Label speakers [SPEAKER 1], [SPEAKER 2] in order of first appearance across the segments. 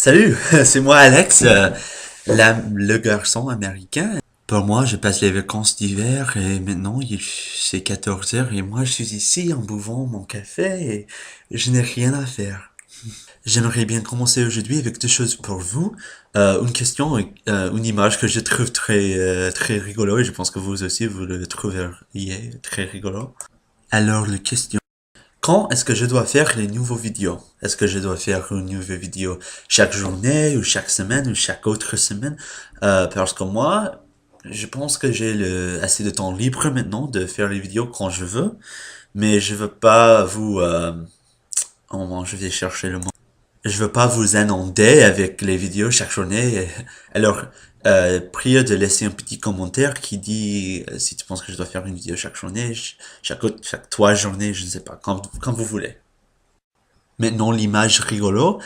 [SPEAKER 1] Salut, c'est moi Alex, le garçon américain. Pour moi, je passe les vacances d'hiver et maintenant c'est 14 heures et moi je suis ici en buvant mon café et je n'ai rien à faire. J'aimerais bien commencer aujourd'hui avec deux choses pour vous. Une question, une image que je trouve très rigolo et je pense que vous aussi vous le trouveriez très rigolo. Alors, la question. Quand est-ce que je dois faire les nouveaux vidéos? Est-ce que je dois faire une nouvelle vidéo chaque journée ou chaque semaine ou chaque autre semaine? Parce que moi, je pense que j'ai assez de temps libre maintenant de faire les vidéos quand je veux, mais je veux pas je vais chercher le mot. Je veux pas vous inonder avec les vidéos chaque journée. Alors, prie de laisser un petit commentaire qui dit si tu penses que je dois faire une vidéo chaque journée, chaque 3 journées, je ne sais pas, quand vous voulez. Maintenant, l'image rigolo.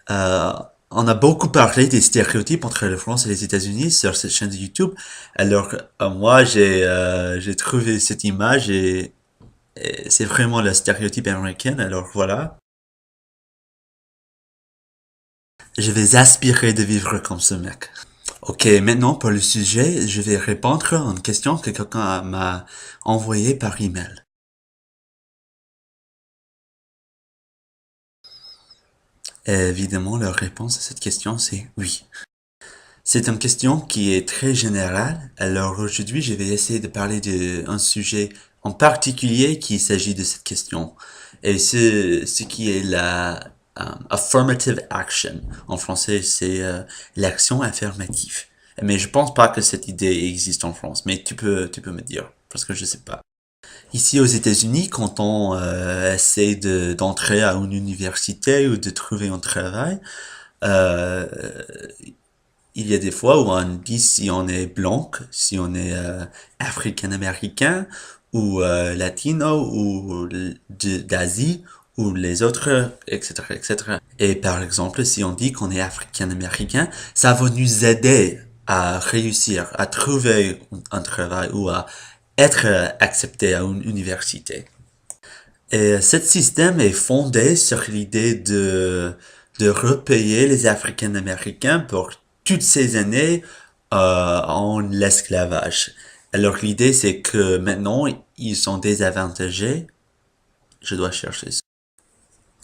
[SPEAKER 1] Euh, on a beaucoup parlé des stéréotypes entre la France et les États-Unis sur cette chaîne de YouTube. Alors, moi, j'ai trouvé cette image et c'est vraiment le stéréotype américain. Alors voilà. Je vais aspirer de vivre comme ce mec. Ok, maintenant pour le sujet, je vais répondre à une question que quelqu'un m'a envoyée par email. Et évidemment, la réponse à cette question, c'est oui. C'est une question qui est très générale. Alors aujourd'hui, je vais essayer de parler d'un sujet en particulier qui s'agit de cette question. Et ce qui est la affirmative action. En français, c'est l'action affirmative. Mais je pense pas que cette idée existe en France. Mais tu peux me dire, parce que je sais pas. Ici aux États-Unis, quand on essaie d'entrer à une université ou de trouver un travail, euh, il y a des fois où on dit si on est blanc, si on est africain-américain ou latino ou d'Asie ou les autres, etc., etc. Et par exemple, si on dit qu'on est africain-américain, ça va nous aider à réussir, à trouver un travail ou à être accepté à une université. Et ce système est fondé sur l'idée de repayer les Africains-Américains pour toutes ces années en l'esclavage. Alors l'idée c'est que maintenant ils sont désavantagés. Je dois chercher ça.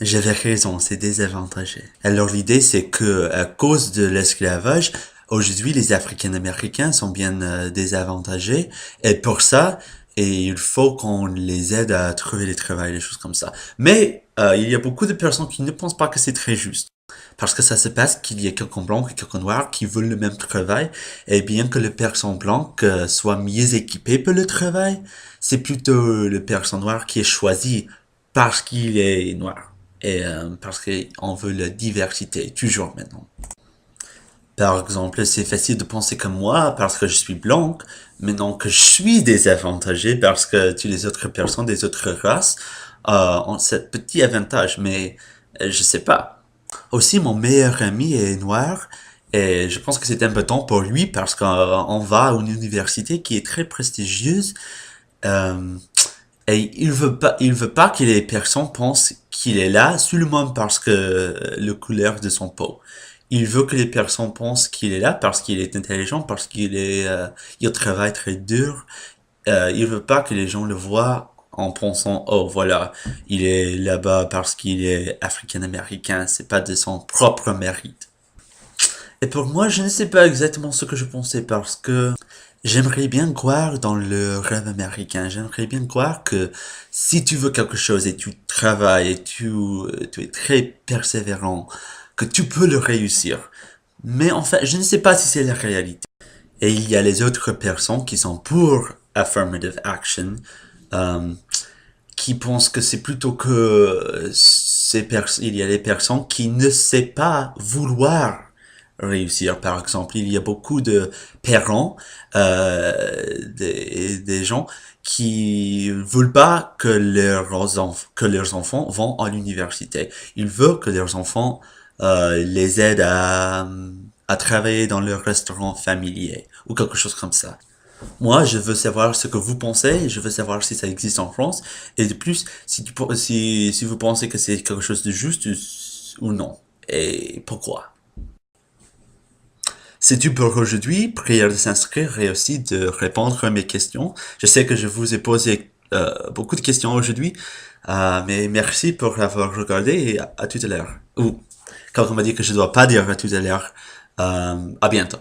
[SPEAKER 1] J'avais raison, c'est désavantagé. Alors l'idée c'est que à cause de l'esclavage, aujourd'hui les Africains-Américains sont bien désavantagés et pour ça, il faut qu'on les aide à trouver des travail, des choses comme ça. Mais il y a beaucoup de personnes qui ne pensent pas que c'est très juste. Parce que ça se passe qu'il y a quelqu'un blanc et quelqu'un noir qui veulent le même travail, et bien que le personne blanc soit mieux équipé pour le travail, c'est plutôt le personne noir qui est choisi parce qu'il est noir. Et parce qu'on veut la diversité, toujours maintenant. Par exemple, c'est facile de penser comme moi parce que je suis blanc, maintenant que je suis désavantagé parce que toutes les autres personnes des autres races ont ce petit avantage, mais je sais pas. Aussi, mon meilleur ami est noir et je pense que c'est important pour lui parce qu'on va à une université qui est très prestigieuse euh, et il veut pas que les personnes pensent qu'il est là seulement parce que le couleur de son peau. Il veut que les personnes pensent qu'il est là parce qu'il est intelligent, parce il travaille très dur. Il veut pas que les gens le voient en pensant, oh voilà, il est là-bas parce qu'il est africain-américain, c'est pas de son propre mérite. Et pour moi, je ne sais pas exactement ce que je pensais parce que j'aimerais bien croire dans le rêve américain. J'aimerais bien croire que si tu veux quelque chose et tu travailles et tu es très persévérant, que tu peux le réussir. Mais en fait, je ne sais pas si c'est la réalité. Et il y a les autres personnes qui sont pour affirmative action, euh, qui pensent que c'est plutôt que il y a des personnes qui ne savent pas vouloir réussir. Par exemple, il y a beaucoup de parents, des gens qui veulent pas que que leurs enfants vont à l'université. Ils veulent que leurs enfants les aident à travailler dans leur restaurant familier ou quelque chose comme ça. Moi, je veux savoir ce que vous pensez, je veux savoir si ça existe en France, et de plus, si vous pensez que c'est quelque chose de juste ou non, et pourquoi. C'est tout pour aujourd'hui. Prière de s'inscrire et aussi de répondre à mes questions. Je sais que je vous ai posé beaucoup de questions aujourd'hui, mais merci pour avoir regardé et à tout à l'heure. Ou, quand on m'a dit que je dois pas dire à tout à l'heure, à bientôt.